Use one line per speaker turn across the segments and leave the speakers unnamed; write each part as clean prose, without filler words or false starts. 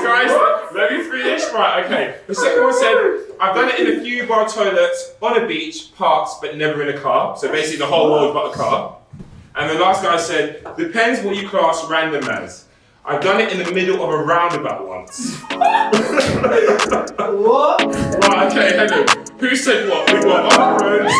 guys, let me finish. Right, okay. The second one said, I've done it in a few bar toilets, on a beach, parks, but never in a car. So basically the whole world but a car. And the last guy said, depends what you class random as. I've done it in the middle of a roundabout once.
What?
Right, okay, hang on. Who said what? We've got other roads.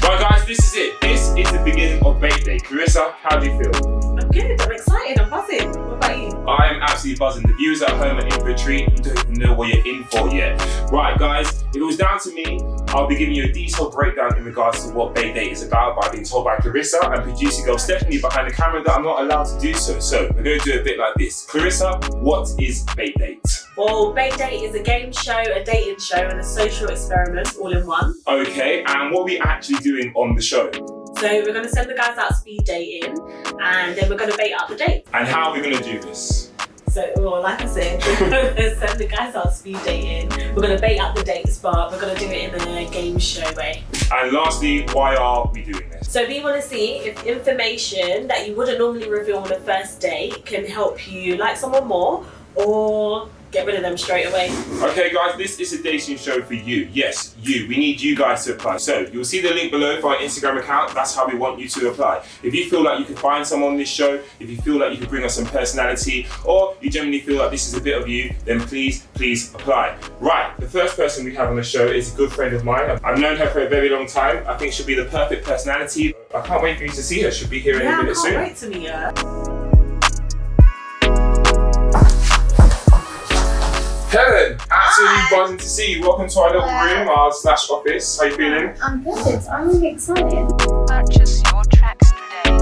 Right guys, this is it. This is the beginning of Bait Day. Clarissa, how do you feel?
I'm good, I'm excited, I'm buzzing. What about you?
I am absolutely buzzing. The viewers at home are in for a treat. You don't even know what you're in for yet. Right guys, if it was down to me, I'll be giving you a detailed breakdown in regards to what Bait Day is about by being told by Clarissa and producer girl Stephanie behind the camera that I'm not allowed to do so. So we're going to do a bit like this. Clarissa, what is Bait Date?
Well, Bait Date is a game show, a dating show and a social experiment all in one.
Okay, and what are we actually doing on the show?
So we're going to send the guys out speed dating and then we're going to bait out the date.
And how are we going to do this?
So, well, like I said, we're going to send the guys out speed dating. We're going to bait out the dates, but we're going to do it in a game show way.
And lastly, why are we doing this?
So we want to see if information that you wouldn't normally reveal on a first date can help you like someone more or get rid of them straight away.
Okay guys, this is a dating show for you. Yes, you. We need you guys to apply. So you'll see the link below for our Instagram account. That's how we want you to apply. If you feel like you can find someone on this show, if you feel like you can bring us some personality, or you generally feel like this is a bit of you, then please apply. Right, the first person we have on the show is a good friend of mine. I've known her for a very long time. I think she'll be the perfect personality. I can't wait for you to see her. She'll be here in a minute soon.
I can't wait to meet her.
Helen, absolutely buzzing to see you. Welcome to our little room, our slash office. How you feeling?
I'm good. I'm really excited.
Purchase your tracks today.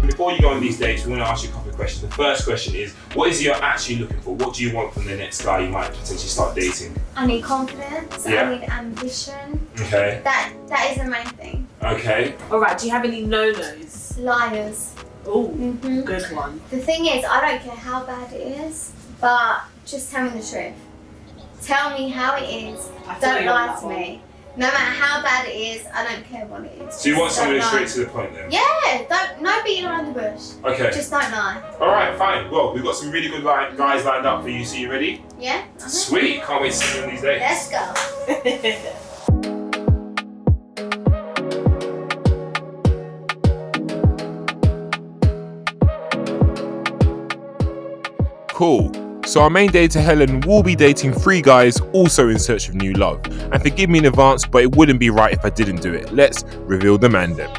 Before you go on these dates, we want to ask you a couple of questions. The first question is, what is it you're actually looking for? What do you want from the next guy you might potentially start dating?
I need confidence.
Yeah.
I need ambition.
Okay.
That is the main thing.
Okay.
Alright, do you have any no-nos?
Liars.
Oh,
Mhm.
good one.
The thing is, I don't care how bad it is, but just tell me the truth. Tell me how it is.
I feel
Don't
you on
lie
that
to
one.
me. No matter how bad it is, I don't care what it is.
So you want
Just
somebody
don't
straight
lie.
to the point then?
Yeah, no beating around the bush.
Okay.
Just don't lie.
Alright, fine. Well, we've got some really good guys lined up for you, so you ready?
Yeah?
Sweet. Can't wait to see you on these dates.
Let's go.
Cool. So our main dater Helen will be dating 3 guys also in search of new love. And forgive me in advance, but it wouldn't be right if I didn't do it. Let's reveal the man then.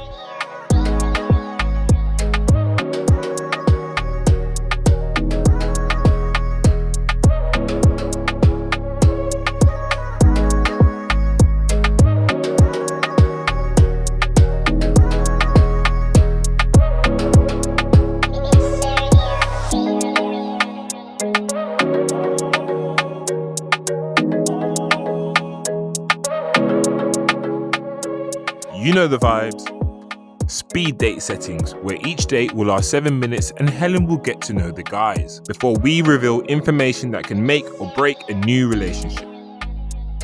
You know the vibes. Speed date settings, where each date will last 7 minutes and Helen will get to know the guys before we reveal information that can make or break a new relationship.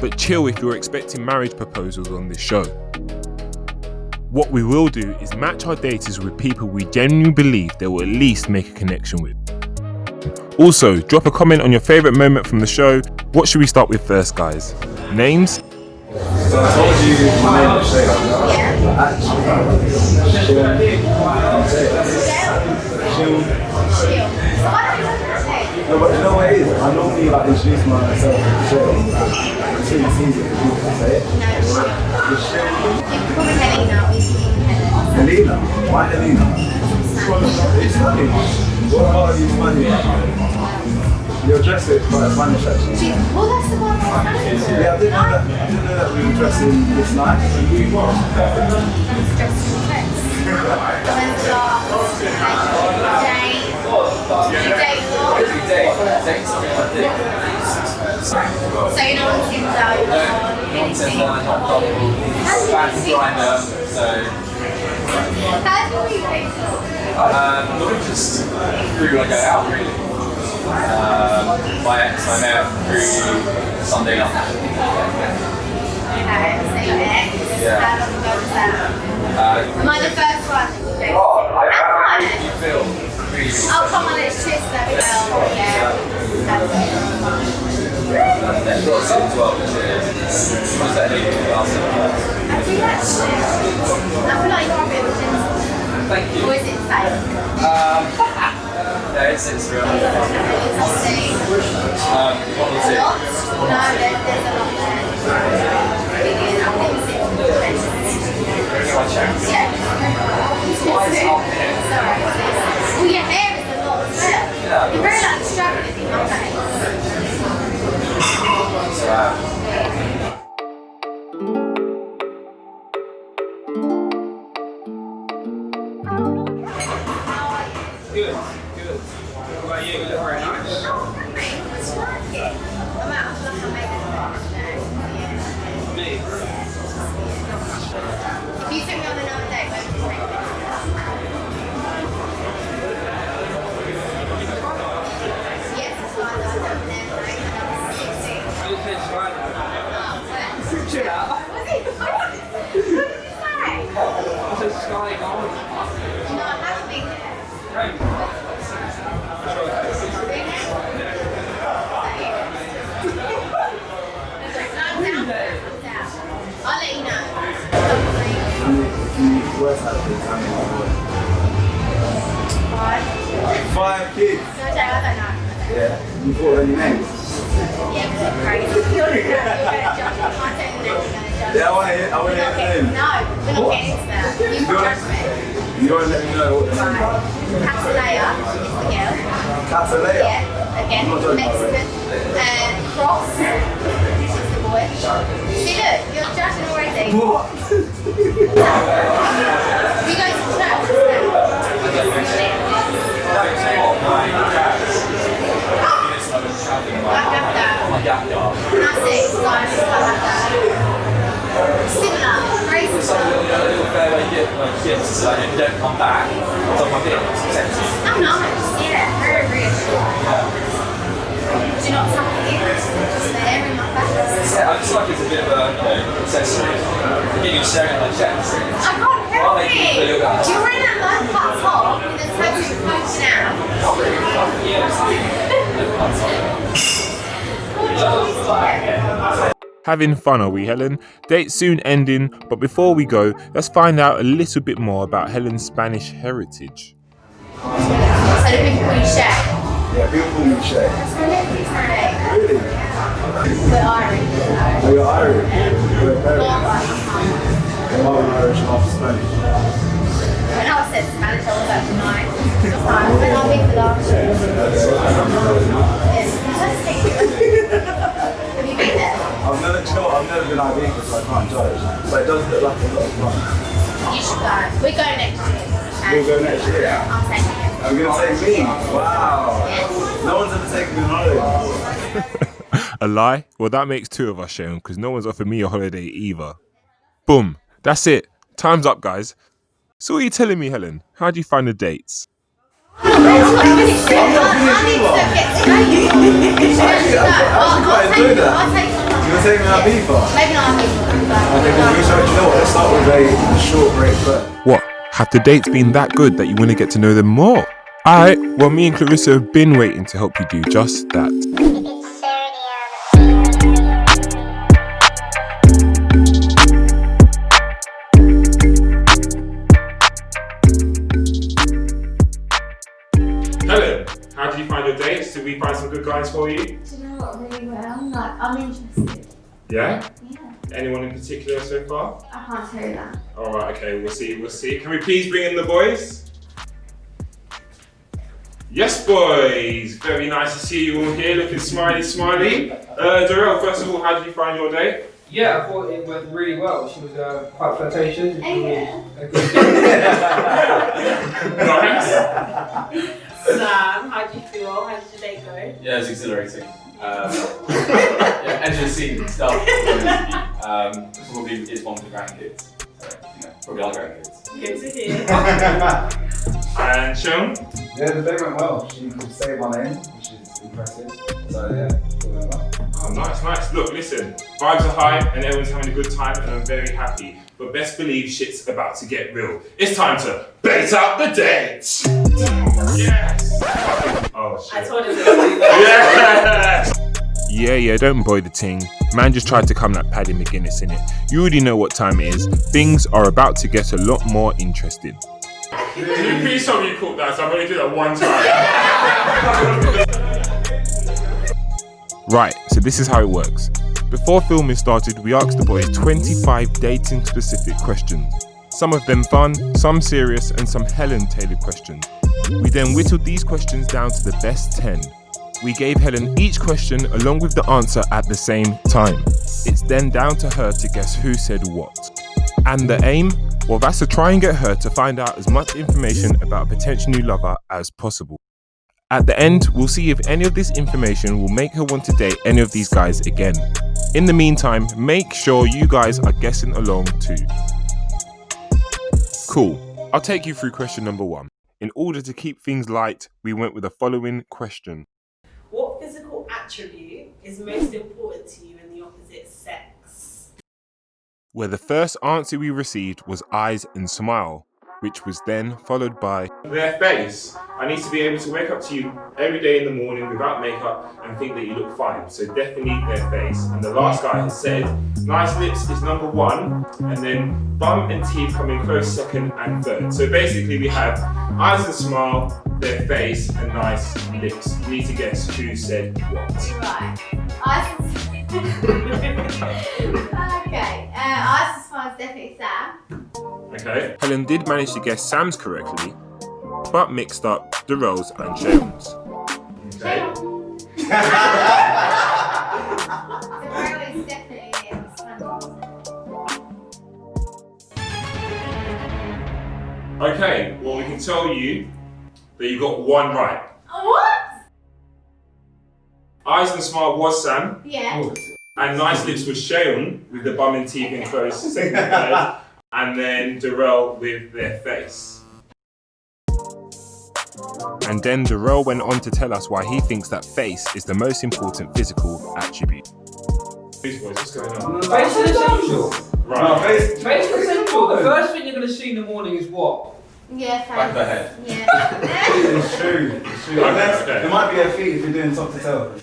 But chill if you're expecting marriage proposals on this show. What we will do is match our daters with people we genuinely believe they will at least make a connection with. Also, drop a comment on your favourite moment from the show. What should we start with first, guys? Names?
So I told you my name is Shay. But actually, no, but you know what it is? I normally like introduce myself as Shay. It's really easy for people to say it. It's Shay.
You can call me Helena or you can call me Helen.
Helena? Why Helena? It's funny. What part of you is funny? Your dress is quite Spanish actually.
Well, that's the one I was
Yeah, I didn't know that we were dressing this night.
dressed in dress. When's the last date? You date a lot? So you're not on Tinder, you're not on anything? How do you meet? How do you meet?
Just figuring I go out really. My ex, I met through Sunday night.
Okay, so your ex,
Yeah.
how long ago was that? Am I the first one?
How do you feel? Really?
Oh, come on, let's kiss that girl. Yeah.
Then got it as well, which is was that anything else?
I do actually. I feel like you're a bit of a gentleman.
Thank you.
Or is it fake?
Yeah, it's real.
Let's see.
What was
A
it?
lot? No, there's a lot there. Begin. I'll let you see.
Try check.
Yeah.
Why is it up here?
Sorry. Well, your hair is a lot as well.
Yeah.
You're very like struggling in my face.
Good. What about you? You look very nice.
I'm out. I feel like I made
Me?
it. If you took me on another date, where would you take me? Yes, it's fine. I don't know. Another 16.
I just said fine. Chill out.
What did you say?
I said sky gold.
No, I haven't been there. I'll let you know.
If you were to have kids, how many would you
Five.
want? 5 kids?
No, Jay, I don't know.
Yeah. You thought of any names?
Yeah, but they're crazy. You're going to judge me. I say the name, you're going to judge me.
Yeah, I want to hear
We're
the
not getting,
name.
no, we're not getting into that. You can judge me.
You don't let me know what the name is.
Right. Catalea is the girl.
Catalea?
Yeah, again,
I'm not judging
Mexican. Cross is the boy. See, look, you're judging already.
What?
We go to church Similar, very similar.
Little fairway gifts, so if you don't come back, it's on my bit. It's empty.
Oh, nice, yeah, very reassuring. Do not tuck it in, just there in my face.
Yeah, I just like it's a bit of a accessory. Get you staring at my chest.
I can't help it. You're in that low cut top with a tattoo poking out.
Having fun, are we, Helen? Date's soon ending, but before we go, let's find out a little bit more about Helen's Spanish heritage.
So the people call you Shay.
Yeah, people call me Shay.
That's my nephew's name.
Really?
We're Irish.
Oh, you're Irish? We're very
Not
half Irish, half Spanish.
When I said Spanish, I was like 9. When I'll be for last year. Have you been there?
I've never been Ibiza, so I can't judge. But it does look like a lot of fun.
You should go. We're going next year.
We'll go next year.
I'll take you.
I'm going to take me. Wow. No one's ever taken me on holiday before.
A lie? Well, that makes two of us, Sharon, because no one's offered me a holiday either. Boom. That's it. Time's up, guys. So what are you telling me, Helen? How do you find the dates?
I'm not finished yet. I need to get to know you.
I quite enjoy that.
I'll take you.
You want to take me on Ibiza?
Maybe not Ibiza.
Okay, well, you know what? Let's start with a short break first.
What? Have the dates been that good that you want to get to know them more? Alright, well me and Clarissa have been waiting to help you do just that. Helen, how did you find your dates? Did we find some good guys for you?
Do you know what, really well? I'm interested.
Yeah?
Yeah.
Anyone in particular so far?
I can't tell you that.
Alright, okay, we'll see. Can we please bring in the boys? Yes, boys! Very nice to see you all here, looking smiley. Darrell, first of all, how did you find your day?
Yeah, I thought it went really well. She was quite flirtatious.
Yeah.
Nice.
Sam, how do you feel? How did your day go?
Yeah, it's exhilarating. Yeah, edge of the seat and stuff. Probably is one for the grandkids. So, probably our grandkids.
Good to hear.
And Sean?
Yeah, the day went well. She could say my name, which is impressive. So yeah,
Oh, nice. Look, listen, vibes are high and everyone's having a good time and I'm very happy. But best believe shit's about to get real. It's time to bait out the dates. Yes. Oh shit.
I told him to do that.
Yes.
Yeah, don't boy the ting. Man just tried to come like Paddy McGuinness in it. You already know what time it is. Things are about to get a lot more interesting.
Can you please tell me you caught that? So I'm going to do that one time.
Right, so this is how it works. Before filming started, we asked the boys 25 dating specific questions. Some of them fun, some serious, and some Helen tailored questions. We then whittled these questions down to the best 10. We gave Helen each question along with the answer at the same time. It's then down to her to guess who said what. And the aim? Well, that's to try and get her to find out as much information about a potential new lover as possible. At the end, we'll see if any of this information will make her want to date any of these guys again. In the meantime, make sure you guys are guessing along too. Cool, I'll take you through question number 1. In order to keep things light, we went with the following question.
What physical attribute is most important to you in the opposite sex?
Where the first answer we received was eyes and smile, which was then followed by
Their face. I need to be able to wake up to you every day in the morning without makeup and think that you look fine. So definitely their face. And the last guy has said, nice lips is number 1, and then bum and teeth come in close second and third. So basically we have eyes and smile, their face, and nice lips. You need to guess who said what.
Right. Okay. Eyes and smile is definitely Sam.
Okay.
Helen did manage to guess Sam's correctly, but mixed up Darrell's and Sharon's.
Okay.
The girl is definitely Sam.
Okay, well we can tell you that you got 1 right.
What?
Eyes and smile was Sam,
Yeah.
and nice lips was Sharon with the bum and teeth in close second and third, and then Darrell with their face.
And then Darrell went on to tell us why he thinks that face is the most important physical attribute.
These boys, what's going on?
Face is essential.
Right.
No, face.
Face is essential. The first thing you're going to see in the morning is what?
Yeah, face.
Back of the head.
Yeah.
It's true. It's true.
Okay,
Unless-
okay.
There might be a feat if you're doing top to tail.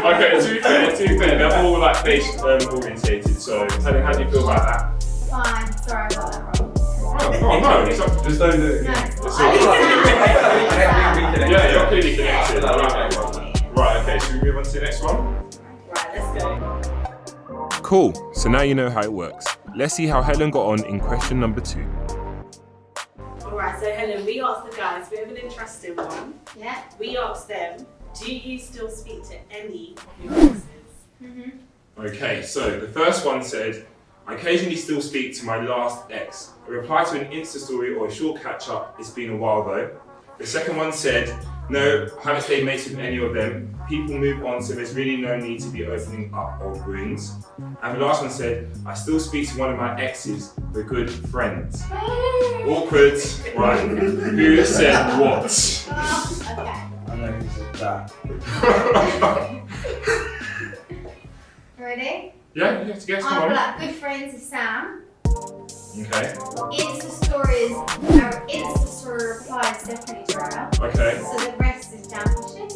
Okay, to be fair, they're all like face orientated. So, Helen, how do you feel about that?
Fine. Sorry, I got that wrong.
Oh no, it's up.
Just don't do it.
No.
It's all right. Yeah, you're clearly connected. I like that one. Right, okay, should we move on to the next one?
Right, let's go.
Cool, so now you know how it works. Let's see how Helen got on in question number 2.
Alright, so Helen, we asked the guys, we have an interesting one.
Yeah.
We asked them, do you still speak to any of your exes?
Okay, so the first one said, I occasionally still speak to my last ex. A reply to an Insta story or a short catch up, it's been a while though. The second one said, no, I haven't stayed mates with any of them. People move on, so there's really no need to be opening up old wounds. And the last one said, I still speak to one of my exes, we're good friends. Awkward, right? Who said what?
Okay.
I know who said that.
Ready?
Yeah, you have to guess, come
I'm
on.
like good friends with Sam.
Okay,
Insta story replies definitely Dara.
okay,
So the rest is down to Shane.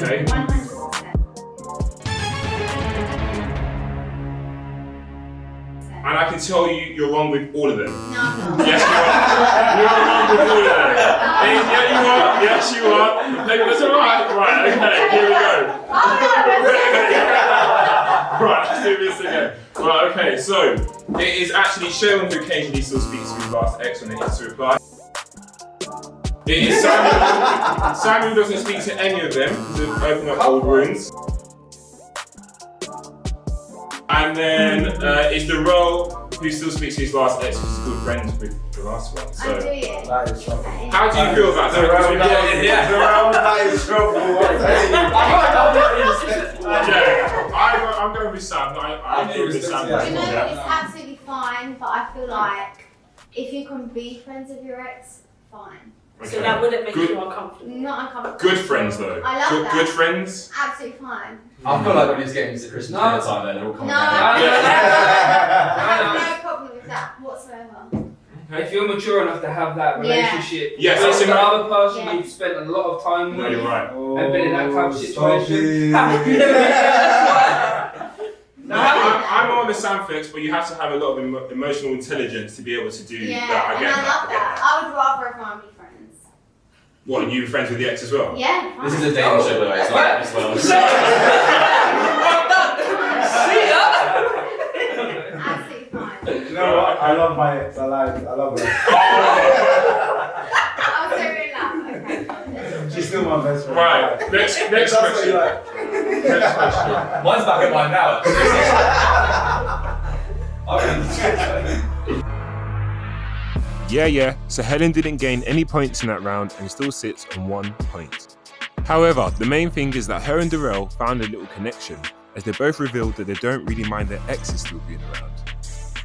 okay.
100%.
And I can tell you, you're wrong with all of them.
No, I'm not.
Yes, you are. You're wrong with all of them. Yeah, you are. Yes, you are. Maybe that's alright. Right, okay, here we go. Right, let's do this again. Right, okay, so it is actually Sharon who occasionally still speaks to his last ex when it is to reply. It is Samuel. Samuel doesn't speak to any of them to open up old wounds. And then it's Darrell who still speaks to his last ex who's good friends with the last one.
I do
So
it.
That is trouble.
how do you feel about that?
That is trouble.
Yeah, I'm going with Sam. I'm going with Sam.
You know,
Yeah.
it's absolutely fine, but I feel like if you can be friends with your ex, fine.
So that wouldn't make
Good.
you uncomfortable.
Not uncomfortable.
Good friends though.
I love
good,
that.
good friends.
Absolutely fine.
I feel like when he's getting to Christmas dinner time, then they're all
No,
coming
I
down.
have no problem with that whatsoever.
If you're mature enough to have that
Yeah.
relationship
Yes,
with
that's
the
right.
other person
Yeah.
you've spent a lot of time
No,
with,
you're right.
and been in that type of
Stop
situation.
No, I'm on the Sam flex, but you have to have a lot of emotional intelligence to be able to do
Yeah,
that. I
and
get
I love that. I would rather everyone be friends.
What, you were friends with the ex as well?
Yeah.
This is a dating show, by the way. It's not as well.
Absolutely fine.
You know what? I love my ex. I love her.
I was so in love. Okay.
She's still my best friend.
Right, next
That's what
question.
you like.
Next question.
Mine's back at mine now.
Yeah, so Helen didn't gain any points in that round and still sits on 1 point. However, the main thing is that her and Darrell found a little connection, as they both revealed that they don't really mind their exes still being around.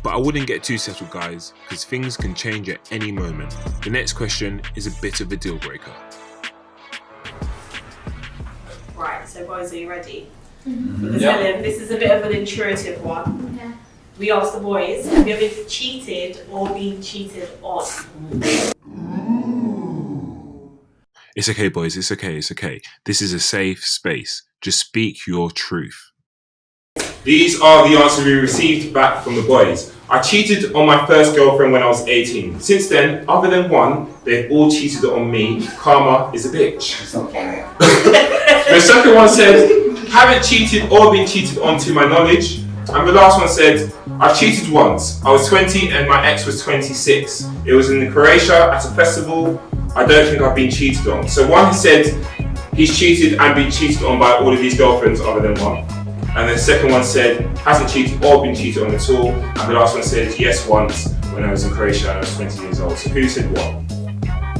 But I wouldn't get too settled, guys, because things can change at any moment. The next question is a bit of a deal breaker.
Right, so boys, are you ready?
Mm-hmm.
Because Helen, this is a bit of an intuitive one.
Okay.
We asked the boys, have you ever cheated or been cheated on?
It's okay, boys, it's okay. This is a safe space. Just speak your truth.
These are the answers we received back from the boys. I cheated on my first girlfriend when I was 18. Since then, other than one, they've all cheated on me. Karma is a bitch. The second one said, haven't cheated or been cheated on to my knowledge. And the last one said, I cheated once. I was 20 and my ex was 26. It was in Croatia at a festival. I don't think I've been cheated on. So one has said he's cheated and been cheated on by all of his girlfriends other than one. And the second one said hasn't cheated or been cheated on at all. And the last one said yes once when I was in Croatia and I was 20 years old. So who said what?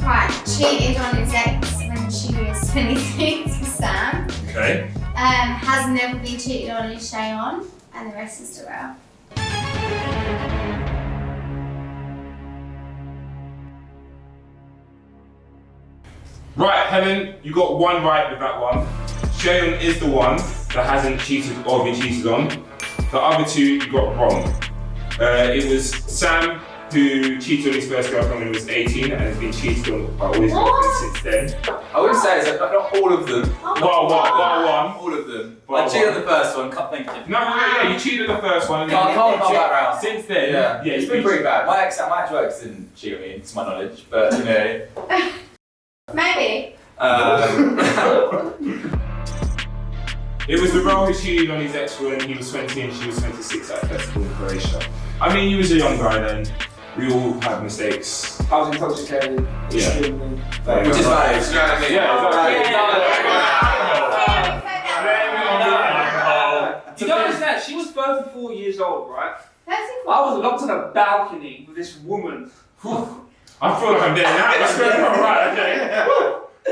Right, cheated on his ex when she was 26 with Sam.
Okay.
Has never been cheated on is Shayon, and the rest is Darrell.
Right, Helen, you got one right with that one. Shayon is the one that hasn't cheated or been cheated on. The other two you got wrong. It was Sam who cheated on his first girlfriend when he was 18 and has been cheated on by all his girlfriends since then.
I would say it's not all of them.
One.
All of them. I cheated on the first one. Thank you.
No, you cheated on the first one.
Can't come back round.
Since then,
Yeah,
it's
it's been pretty bad. My actual ex didn't cheat on me, to my knowledge, but you know.
Maybe.
It was Darrell who cheated on his ex when he was 20 and she was 26 at a festival in Croatia. I mean, he was a young guy then. We all have mistakes.
I was intoxicated.
Yeah.
Extremely.
Which is valid, you know what I mean?
You don't understand, she was 34 years old, right?
34.
I was locked on a balcony with this woman.
I feel like I'm there now. Let's go. Right, okay.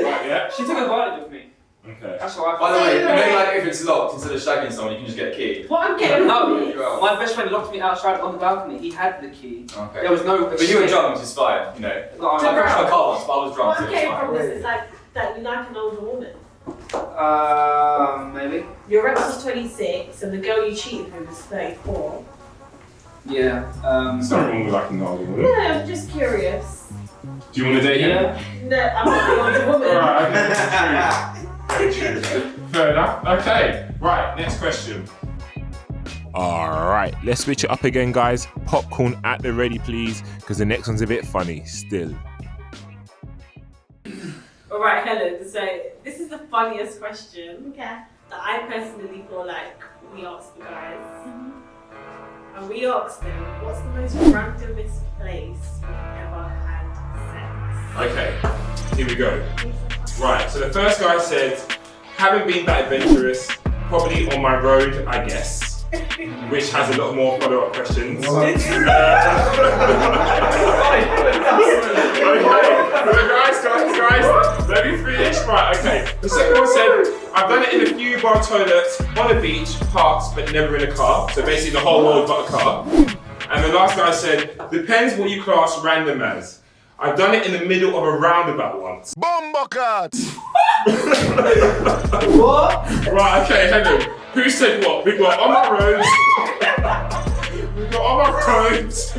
Right, yeah.
She took advantage of me.
Okay.
That's how I
By the
felt.
way, you know, like if it's locked, instead of shagging someone, you can just get a key.
What I'm getting
No, my best friend locked me outside on the balcony. He had the key.
Okay.
There was no.
But you were drunk, which is fine, you know.
No,
I crashed my car once, but I was drunk,
What
so
I'm
it was
getting
fine.
from this is like that you like an older woman.
Maybe.
Your ex was 26 and the girl you cheated with was 34.
Yeah.
It's not wrong with like an older woman.
Yeah, I'm just curious.
Do you want to date him?
Yeah.
No, I'm not the older woman.
Alright, okay. Fair enough. Okay. Right, next question.
Alright, let's switch it up again, guys. Popcorn at the ready, please, because the next one's a bit funny still.
Alright, Helen, so this is the funniest question
Okay.
that I personally feel like we asked the guys. And we asked them, what's the most randomest place you've ever had
Okay, here we go. Right, so the first guy said, haven't been that adventurous, probably on my road, I guess, which has a lot more follow-up questions. Okay, guys, let me finish. Right, okay. The second one said, I've done it in a few bar toilets, on a beach, parks, but never in a car. So basically the whole world but a car. And the last guy said, depends what you class random as. I've done it in the middle of a roundabout once.
Bumblecart!
What?
Right, okay, hang on. Who said what? We've got on my roads. We've got on my roads.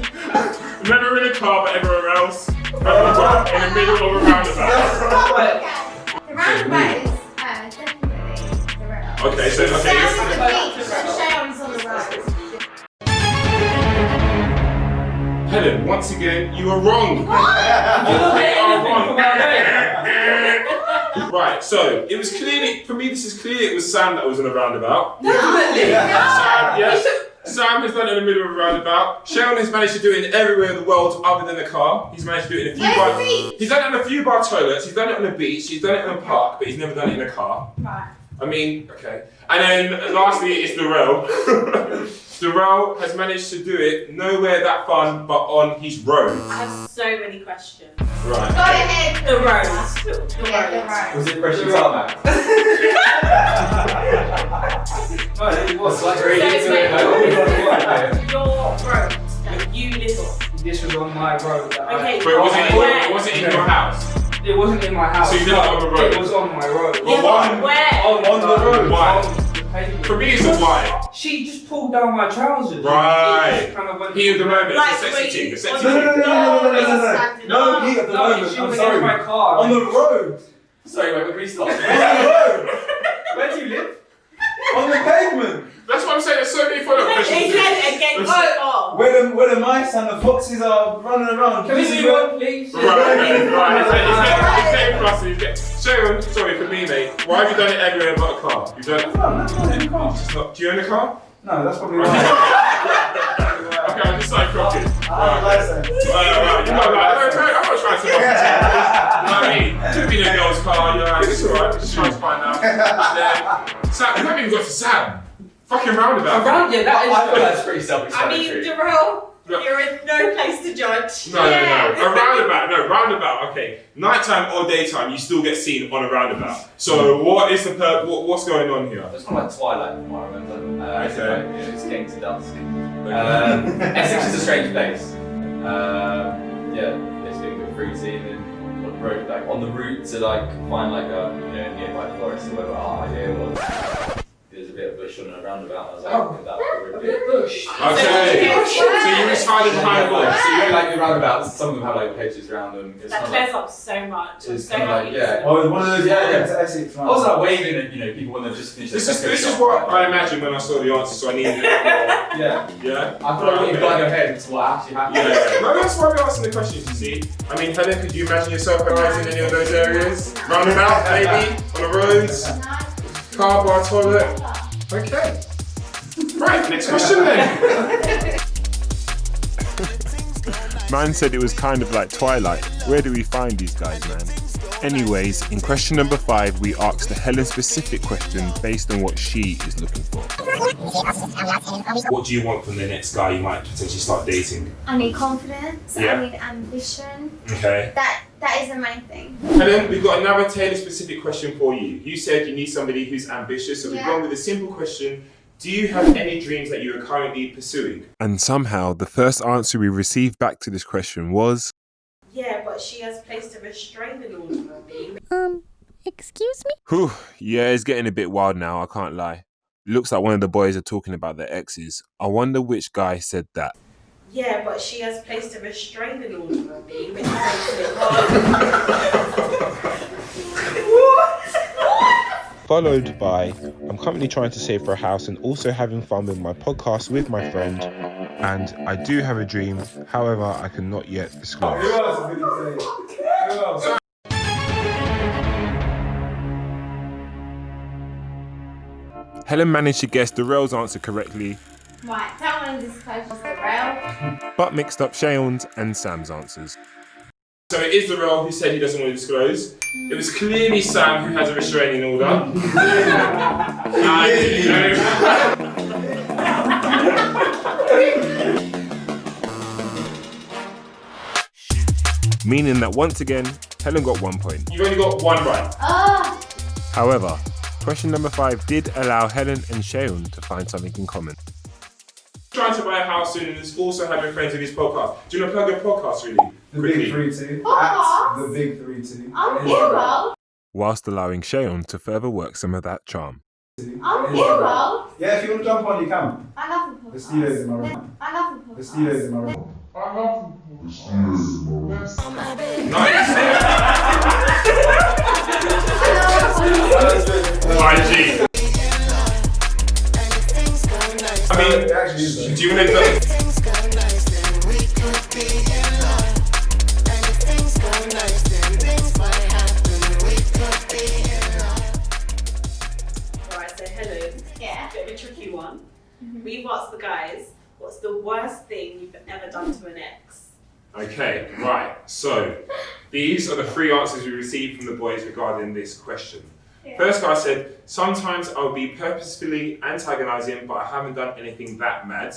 Never in a car, but everywhere else. And we've got in the middle of a roundabout.
The roundabout is definitely the road.
Okay, so okay.
Sharon's on the beach, and Sharon's on the road.
Helen, once again, you are wrong. You are wrong. Right, so it was clearly, for me, this is clear it was Sam that was in a roundabout.
Definitely.
Sam, yes. Sam has done it in the middle of a roundabout. Sharon has managed to do it in everywhere in the world other than the car. He's managed to do it in a few bar. He's done it in a few bar toilets. He's done it on the beach. He's done it in a park, but he's never done it in a car.
Right.
I mean, okay. And then lastly, it's Darrell. Darrell has managed to do it nowhere that fun, but on his road.
I have so many questions.
Right.
Go ahead.
The roads. The
Yeah, the
roads.
road.
Was it fresh tarmac?
No, it was like
So,
really
wait,
good.
your road that you live on.
This was on my road. That
Okay.
But was it in your house?
It wasn't in my house.
So you did it on the road?
It was on my road.
Well, why?
Where?
On the road.
Why?
On the pavement.
For me, it's a why.
She just pulled down my trousers.
Right.
It just kind of went.
He of the moment,
Like,
it's a sexy thing. The sexy
No,
thing.
No, he at the moment.
she
I'm
was
sorry.
in my car.
On the road.
Sorry, wait, can we stop?
On the road. Where do you live? On the pavement.
That's what I'm saying. There's so many follow-up questions.
Again, against the car.
Where the mice and the foxes are running around.
Can we
This is
move
where-
on, please?
Right. He's getting fussy. Sharon, sorry for me, mate. Why have you done it everywhere but a car? You've done it.
No, that's not in the car.
Just not. Do you own a car?
No, that's probably why.
Okay, I'm just like crocking.
I have a license.
Right. You know, like, I'm not trying to fuck you. You know what I mean? Could be in a girl's car, you're like, it's alright, just trying to find out. And then, Sam, we haven't even got to Sam. Fucking roundabout.
Yeah, that is.
I feel that's pretty
I
self-explanatory.
mean, Darrell, you're in no place to judge.
No. A roundabout, okay. Nighttime or daytime, you still get seen on a roundabout. So what is the what's going on here?
It's kind of like Twilight, from what I remember. It's
Okay.
like, it's getting to dusk. Essex is a strange place. It's getting a bit fruity, and then on the road, like on the route to like find like a nearby forest or whatever our idea was. There's a bit of bush on a roundabout. I was like, that would be
Bush.
Okay. So you was hiding behind
So
bush.
you know, like the roundabouts, some of them have like hedges around them. It's
That
kind of
clears
like,
up so much. I'm
it's
so
kind of like,
happy.
yeah.
Oh, one of those
Yeah.
to Essex.
I was like waving at people when they've just finished.
This
their
is
Tesco shop.
what I imagined when I saw the answer, so I needed it.
Yeah.
Yeah?
I feel like what you've got in your head is what actually happened.
Yeah. No, that's why we're asking the questions, you see. I mean, Helen, could you imagine yourself arriving in any of those areas? Roundabout, maybe? On the roads? Car, bar, toilet? Okay. Right, next question then.
Man said it was kind of like Twilight. Where do we find these guys, man? Anyways, in question number 5, we asked a Helen specific question based on what she is looking for.
What do you want from the next guy you might potentially start dating?
I need confidence.
Yeah.
I need ambition.
Okay.
That is the main thing.
Helen, we've got another Taylor specific question for you. You said you need somebody who's ambitious, so we've
Yeah.
gone with a simple question. Do you have any dreams that you are currently pursuing?
And somehow, the first answer we received back to this question was,
Yeah, but she has placed a restraining order on me.
Excuse me?
whew, yeah, it's getting a bit wild now, I can't lie. Looks like one of the boys are talking about their exes. I wonder which guy said that.
Yeah, but she has placed a restraining order on me, which is
Followed by, I'm currently trying to save for a house and also having fun with my podcast with my friend. And I do have a dream, however, I cannot yet disclose.
Who else did he say? Who else?
Helen managed to guess Darrell's answer correctly,
Right, that one is close to the rail.
but mixed up Sharon's and Sam's answers.
So it is Darrell who said he doesn't want to disclose. It was clearly Sam who has a restraining order.
Meaning that once again, Helen got 1 point.
You've only got one right.
Oh,
However, question number 5 did allow Helen and Sharon to find something in common.
Trying to buy a house soon and is also having friends in his podcast. Do you want to plug your podcast, really?
The
Quickly.
big 3-2.
Podcast?
At the big 3-2.
I'm
Instagram.
hero.
whilst allowing Shayon to further work some of that charm.
I'm hero.
Yeah, if you want to jump on, you can.
I love the podcast.
The studio's in my room.
I love the podcast.
The studio's in my room.
IG. I mean,
It actually is.
do you want to
Alright, so Helen,
Yeah.
a bit of a tricky one. We've asked the guys, what's the worst thing you've ever done to an ex?
Okay, right. So these are the 3 answers we received from the boys regarding this question.
Yeah.
First guy said, sometimes I'll be purposefully antagonizing, but I haven't done anything that mad.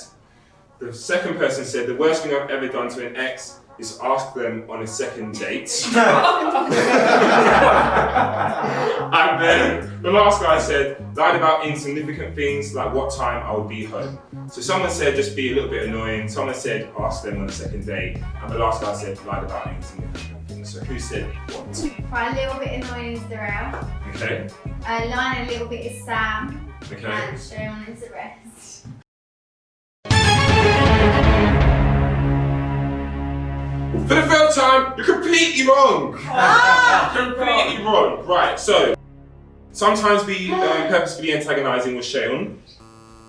The second person said, the worst thing I've ever done to an ex is ask them on a second date. And then the last guy said, lied about insignificant things like what time I would be home. So someone said just be a little bit annoying, someone said ask them on a second date, and the last guy said lied about insignificant things. So who said what?
Right, a little bit annoying is Darrell.
Okay,
Line a little bit is Sam.
okay.
And Shayon is the rest.
For the third time, you're completely wrong! Completely wrong. Right, so sometimes we purposefully antagonising with Shayon.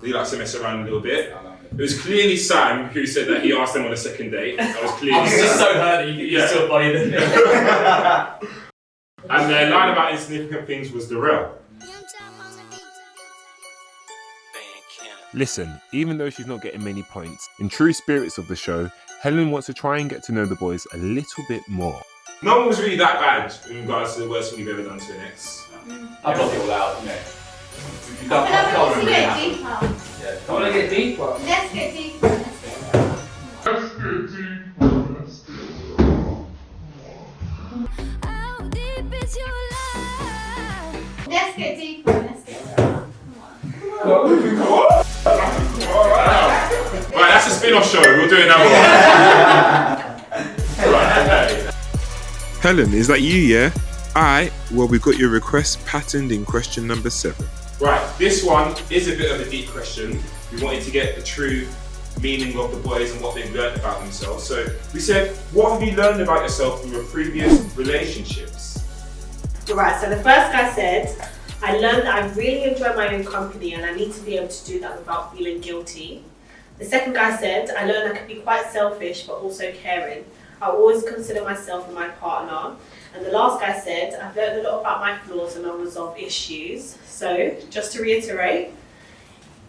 He likes to mess around a little bit. It was clearly Sam who said that he asked them on a second date. That was clearly
I was just
Sam.
so hurt that you could still funny than me.
And then line about insignificant things was Darrell.
Listen, even though she's not getting many points, in true spirits of the show, Helen wants to try and get to know the boys a little bit more.
No one was really that bad in regards to the worst thing you've ever done to an ex.
I blocked it all out, you know. You
I
can't
feel like we
remember
need
it
to get
happened.
deeper.
Yeah.
I want to get deeper.
Let's get deeper. Let's get deeper. Let's get deeper. Let's get deeper.
Right, that's a spin-off show. We'll do another one. Right, okay.
Helen, is that you, yeah? Alright, well, we've got your request patterned in question number 7.
Right, this one is a bit of a deep question. We wanted to get the true meaning of the boys and what they've learned about themselves. So we said, what have you learned about yourself from your previous relationships?
Right, so the first guy said, I learned that I really enjoy my own company and I need to be able to do that without feeling guilty. The second guy said, I learned I can be quite selfish but also caring. I always consider myself and my partner. And the last guy said, I've learned a lot about my flaws and unresolved issues. So, just to reiterate,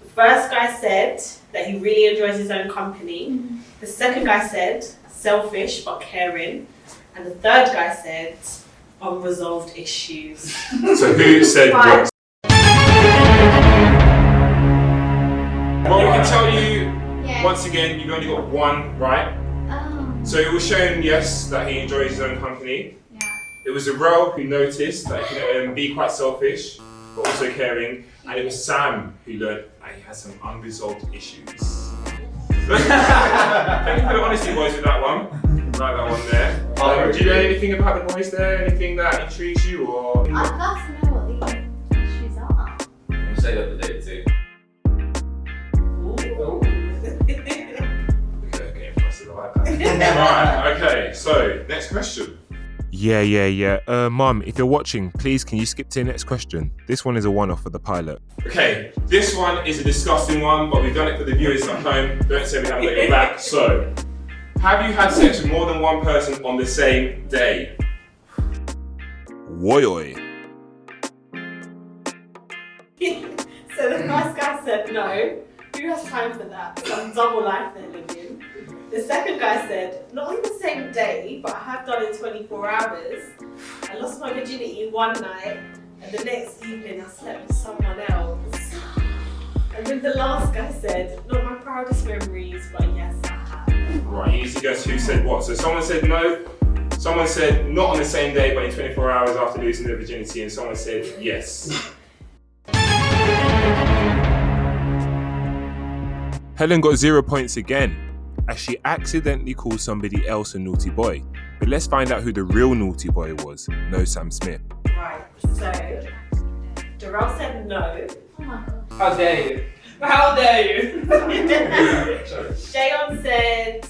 the first guy said that he really enjoys his own company. The second guy said, selfish but caring. And the third guy said, unresolved issues.
So who said
Right.
what? Well, we can tell you,
Yeah.
once again, you've only got one right.
Oh.
So it was shown, yes, that he enjoys his own company.
Yeah.
It was Darrell who noticed that he can be quite selfish, but also caring. And it was Sam who learned that he has some unresolved issues. Thank you for the honesty, boys, with that one. Like that one there. Do you know anything about the boys there? Anything that intrigues you, or?
I'd love to know what the issues are.
We'll say that the day too.
Okay, getting frustrated like that. Right, okay, so next question.
Yeah. Mum, if you're watching, please can you skip to the next question? This one is a one-off for the pilot.
Okay, this one is a disgusting one, but we've done it for the viewers at home. Don't say we haven't got your back. So, have you had sex with more than one person on the same day?
Woy.
So the first guy said no. Who has time for that? Some double life they're living. The second guy said, not on the same day, but I have done it 24 hours. I lost my virginity one night, and the next evening I slept with someone else. And then the last guy said, not my proudest memories, but yes, I have.
Right, you need to guess who said what. So someone said no, someone said not on the same day, but in 24 hours after losing their virginity, and someone said yes.
Helen got 0 points again. as she accidentally called somebody else a naughty boy. But let's find out who the real naughty boy was. No Sam Smith.
Right, so Darrell said no.
Oh my god.
How dare you? How dare you?
Shayon said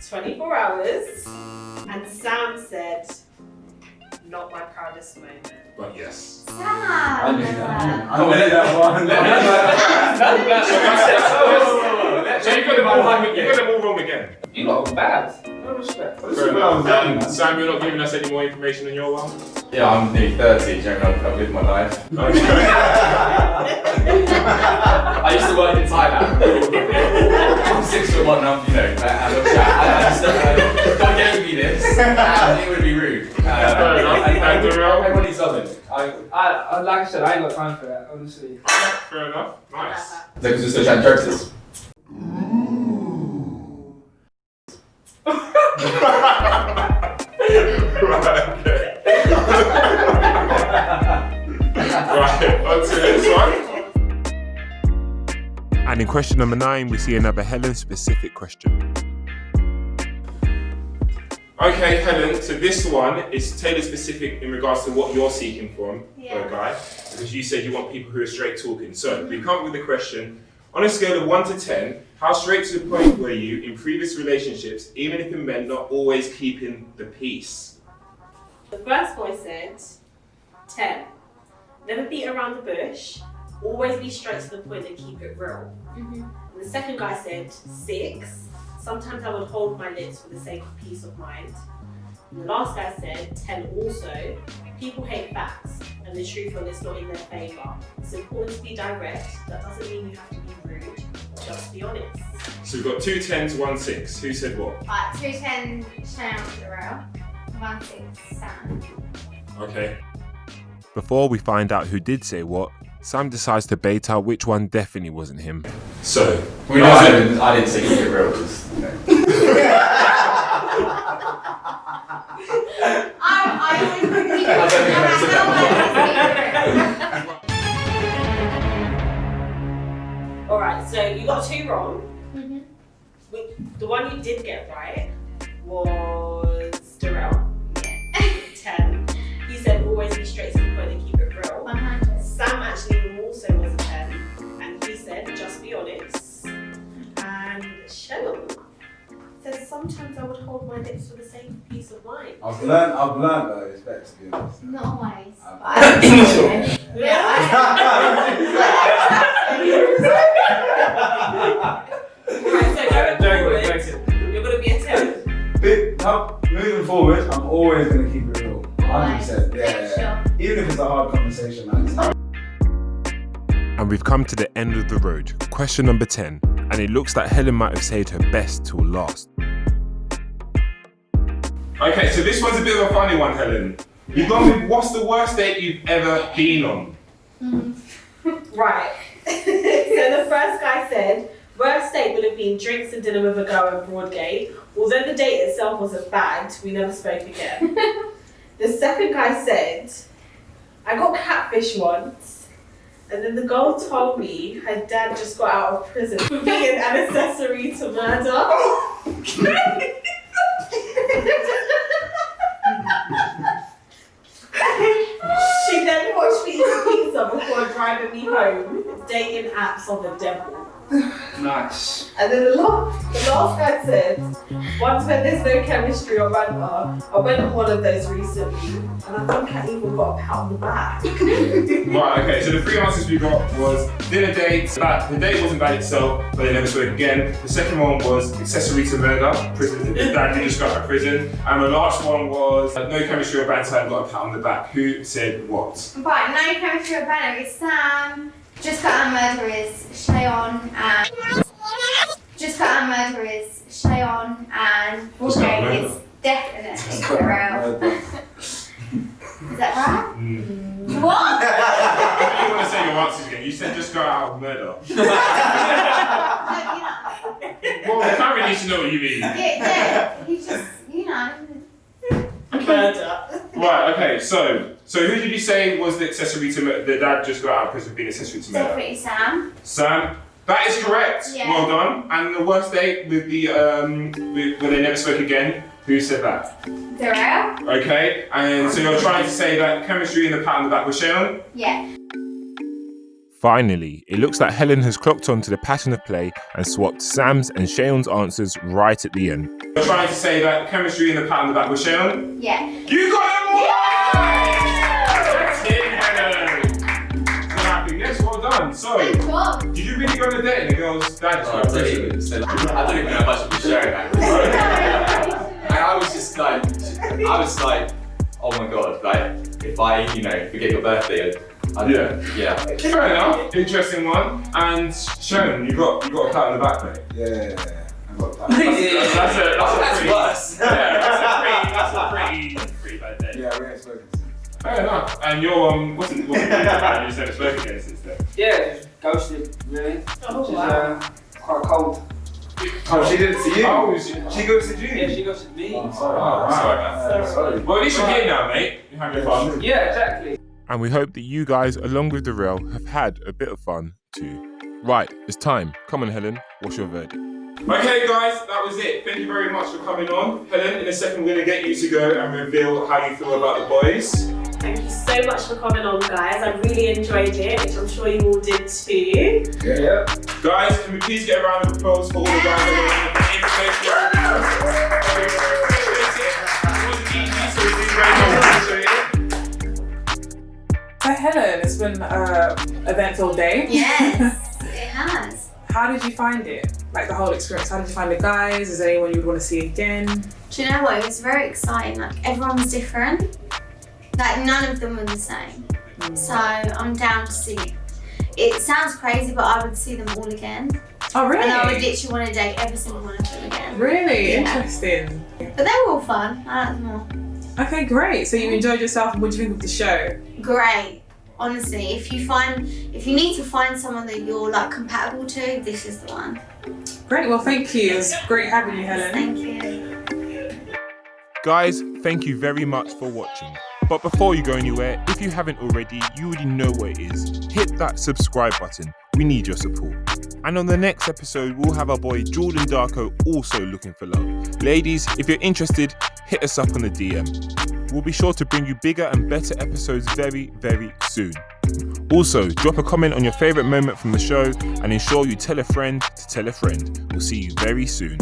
24 hours. And Sam said, not my proudest moment.
But yes.
Sam.
I knew that one.
So you got them all wrong again.
You lot are bad. No respect.
Fair enough. Sam, you're not giving us any more information on your one?
Yeah, I'm nearly 30, Jeremy, I've lived my life. I used to work in Thailand. I'm 6'1" now, you know, and God gave me this, and it would be rude. Everybody's loving.
Like I said, I ain't got time for that, honestly.
Fair enough. Nice.
So it's just a chat jokes.
Right, okay. Right, on to the next one.
And in question number 9, we see another Helen-specific question.
Okay, Helen, so this one is tailor specific in regards to what you're seeking from for a guy, because you said you want people who are straight talking. So we come up with the question, on a scale of 1 to 10, how straight to the point were you in previous relationships, even if it meant not always keeping the peace?
The first boy said 10. Never beat around the bush. Always be straight to the point and keep it real. And the second guy said 6. Sometimes I would hold my lips for the sake of peace of mind. And the last guy said 10 also. People hate facts, and the truth on it's not in their favour. It's important to be direct. That doesn't mean you have to be rude. Just be honest.
So we've got 2 10s, 1 6. Who said what?
2 10 Shayon Darrell. 1 6 Sam.
Okay.
Before we find out who did say what, Sam decides to bait out which one definitely wasn't him.
So,
We know I didn't say keep it real, just, you know.
I would repeat
I don't think I said that.
Alright, so you got 2 wrong. The one you did get right was Darrell. 10. He said always be straight to the point and keep it real.
100.
Sam actually also was a 10, and he said just be honest. And Shayon said sometimes I would hold my lips for the sake of peace of mind.
I've learned that it's better to be honest.
Not always.
Right, so going forward, you're gonna be a 10.
Moving forward, I'm always going to keep it real. 100%. Yeah. Even if it's a hard conversation, man.
And we've come to the end of the road. Question number 10. And it looks like Helen might have saved her best till last.
Okay, so this one's a bit of a funny one, Helen. You've gone with what's the worst date you've ever been on?
Right. So the first guy said, worst date would have been drinks and dinner with a girl in Broadgate. Although the date itself wasn't bad, we never spoke again. The second guy said, I got catfish once, and then the girl told me her dad just got out of prison for being an accessory to murder. She then watched me eat pizza before driving me home. Dating apps on the devil.
Nice.
And then the last guy said, once when there's no chemistry or banter, I went on one of those recently, and I think I even got a pat on the back.
Right, okay, so the 3 answers we got was dinner date, that the date wasn't bad itself, but they never spoke again. The second one was accessory to murder, prison, his dad did just got out of prison. And the last one was no chemistry or banter, and got a pat on the back. Who said what?
Right, no chemistry or banner is Sam. Just got our murder is Shayon and Broadgate is definitely Darrell. Is that right? What?
You want to say your answers again? You said just got out of murder. Well, the camera needs to know what you mean.
Yeah, he just, you know.
Murder.
Right, okay, so who did you say was the accessory to murder? The dad just got out of prison being accessory to murder.
Definitely Sam.
Sam, That is correct.
Yeah.
Well done. And the worst date with the where they never spoke again. Who said that?
Darrell?
Okay. And so you're trying to say that chemistry in the pat on the back was Shayon?
Yeah.
Finally, it looks like Helen has clocked on to the pattern of play and swapped Sam's and Shayon's answers right at the end.
You're trying to say that chemistry in the pat on the back was Shayon?
Yeah.
You got it all right! That's it, Helen. So happy. Yes, well done. So,
Good job.
did you really go on a date and the girl's dad?
I don't even know much of a sharing that. And I was like, oh my god, like, if I, forget your birthday, yeah.
Fair enough. Interesting one. And Shayon, you got a pat on the back, mate.
Yeah. I got that.
That's
worse.
That's a pretty bad day.
Yeah, we ain't spoken since.
Fair enough. And you're what's it? You said it's working again since then.
Yeah, just ghosted, really.
Oh,
Which is
wow.
quite cold.
Oh, she didn't see you?
Oh,
She ghosted you?
Yeah, she ghosted me.
Oh, sorry, man.
Sorry.
Well, at least you're here now, mate. You're having fun.
Yeah, exactly.
And we hope that you guys, along with Darrell, have had a bit of fun too. Right, it's time. Come on, Helen, what's your verdict?
Okay, guys, that was it. Thank you very much for coming on. Helen, in a second, we're going to get you to go and reveal how you feel about the boys.
Thank you so much for coming on, guys. I really enjoyed it, which I'm sure you all did too.
Yeah.
Guys, can we please get a round of applause for all the guys that
So Helen, it's been an eventful day.
Yes, it has.
How did you find it? Like the whole experience, how did you find the guys? Is there anyone you would want to see again?
Do you know what? It was very exciting. Like everyone was different. Like none of them were the same. So I'm down to see. It sounds crazy, but I would see them all again.
Oh really?
And I would literally want to date every single one of them again.
Really?
Yeah.
Interesting.
But they were all fun. I like them all.
Okay, great. So you enjoyed yourself, and what do you think of the show?
Great. Honestly, if you need to find someone that you're like compatible to, this is the one.
Great, well thank you. It was great having you, Helen.
Thank you.
Guys, thank you very much for watching. But before you go anywhere, if you haven't already, you already know what it is. Hit that subscribe button. We need your support. And on the next episode, we'll have our boy Jordan Darko also looking for love. Ladies, if you're interested, hit us up on the DM. We'll be sure to bring you bigger and better episodes very, very soon. Also, drop a comment on your favourite moment from the show and ensure you tell a friend to tell a friend. We'll see you very soon.